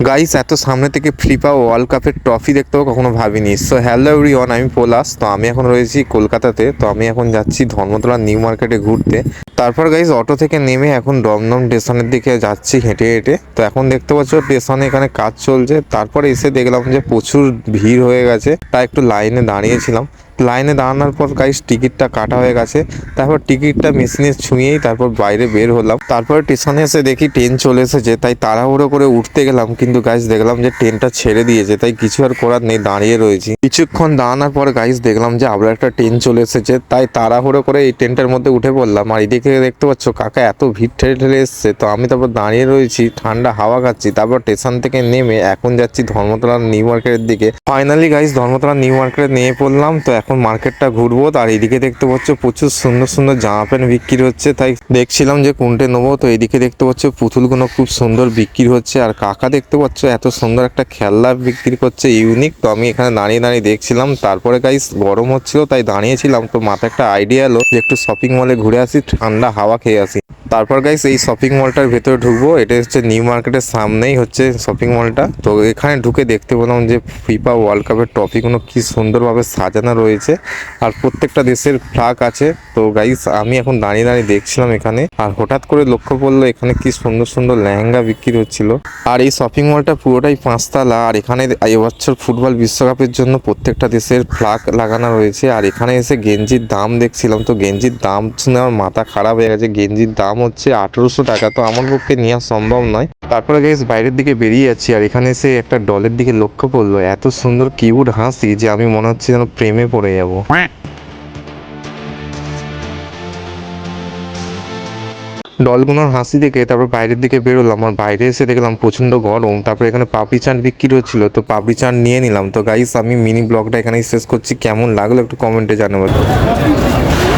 Guys এত সামনে থেকে ফিফা ওয়ার্ল্ড কাপের ট্রফি দেখতেও কখনো ভাবিনি। সো হ্যালো এভরিওয়ান, আমি পলাশ। তো আমি এখন রয়েছি কলকাতাতে। তো আমি এখন যাচ্ছি ধর্মতলা নিউ মার্কেটে ঘুরতে। তারপর গাইস অটো থেকে নেমে এখন দমদম স্টেশনের দিকে যাচ্ছি হেঁটে হেঁটে। তো এখন দেখতে পাচ্ছ স্টেশনে এখানে কাজ চলছে। তারপর এসে দেখলাম যে প্রচুর ভিড় হয়ে গেছে, তাই একটু লাইনে দাঁড়িয়েছিলাম। লাইনে দাঁড়ানোর পর গাইস টিকিটটা কাটা হয়ে গেছে। তারপর টিকিটটা মেশিনে ছুঁয়েই তারপর বাইরে বের হলাম। তারপর স্টেশনে এসে দেখি ট্রেন চলে এসেছে, তাই তাড়াহুড়ো করে উঠতে গেলাম, কিন্তু গাইস দেখলাম যে ট্রেনটা ছেড়ে দিয়েছে, তাই কিছু আর করার নেই, দাঁড়িয়ে রয়েছি। কিছুক্ষণ দাঁড়ানোর পর গাইস দেখলাম যে আবার একটা ট্রেন চলে এসেছে, তাই তাড়াহুড়ো করে এই ট্রেনটার মধ্যে উঠে পড়লাম। আর এদিকে দেখতে পাচ্ছ কাকা এত ভিড় ঠেলে ঠেলে এসছে। তো আমি তারপর দাঁড়িয়ে রয়েছি, ঠান্ডা হাওয়া খাচ্ছি। তারপর স্টেশন থেকে নেমে এখন যাচ্ছি ধর্মতলা নিউ মার্কেটের দিকে। ফাইনালি গাইস ধর্মতলা নিউ মার্কেটে নিয়ে পড়লাম। তো এখন মার্কেটটা ঘুরবো। আর এদিকে দেখতে পাচ্ছ প্রচুর সুন্দর সুন্দর জামা প্যান্ট বিক্রি হচ্ছে, তাই দেখছিলাম যে কোনটা নেবো। তো এদিকে দেখতে পাচ্ছ পুতুলগুলো খুব সুন্দর বিক্রি হচ্ছে। আর কাকা দেখতে পাচ্ছ এত সুন্দর একটা খেলনা বিক্রি করছে, ইউনিক। তো আমি এখানে দাঁড়িয়ে দাঁড়িয়ে দেখছিলাম। তারপরে গাইস গরম হচ্ছিল, তাই দাঁড়িয়েছিলাম। তো মাথায় একটা আইডিয়া এলো যে একটু শপিং মলে ঘুরে আসি, ঠান্ডা হাওয়া খেয়ে আসি। তারপর গাইস এই শপিং মলটার ভেতরে ঢুকবো। এটা হচ্ছে নিউ মার্কেটের সামনেই হচ্ছে শপিং মলটা। তো এখানে ঢুকে দেখতে পেলাম যে ফিফা ওয়ার্ল্ড কাপের ট্রফিগুলো কি সুন্দরভাবে সাজানো রয়েছে, আর প্রত্যেকটা দেশের ফ্ল্যাগ আছে। তো গাইস আমি এখন দাঁড়িয়ে দাঁড়িয়ে দেখছিলাম এখানে, আর হঠাৎ করে লক্ষ্য পড়লো এখানে কি সুন্দর সুন্দর লেহেঙ্গা বিক্রি হচ্ছিল। আর এই শপিং মলটা পুরোটাই 5 তলা। আর এখানে এবছর ফুটবল বিশ্বকাপের জন্য প্রত্যেকটা দেশের ফ্ল্যাগ লাগানো রয়েছে। আর এখানে এসে গেঞ্জির দাম দেখছিলাম। তো গেঞ্জির দাম শুনে আমার মাথা খারাপ হয়ে গেছে। গেঞ্জির দাম হচ্ছে 1800 টাকা। তো আমার পক্ষে নেওয়া সম্ভব নয়। তারপরে গাইস বাইরের দিকে বেরিয়ে যাচ্ছি, আর এখানে এসে একটা ডলের দিকে লক্ষ্য পড়লো, এত সুন্দর কিউট হাসি যে আমি মনে হচ্ছে যেন প্রেমে পড়ে যাবো। ডলগুলোর হাসি দেখে তারপর বাইরের দিকে বেরোলাম। আর বাইরে এসে দেখলাম প্রচন্ড গরম। তারপর এখানে পাপড়ি চাট বিক্রি হচ্ছিল, তো পাপড়ি চাট নিয়ে নিলাম। তো গাইস আমি মিনি ব্লগটা এখানেই শেষ করছি। কেমন লাগলো একটু কমেন্টে জানাবো।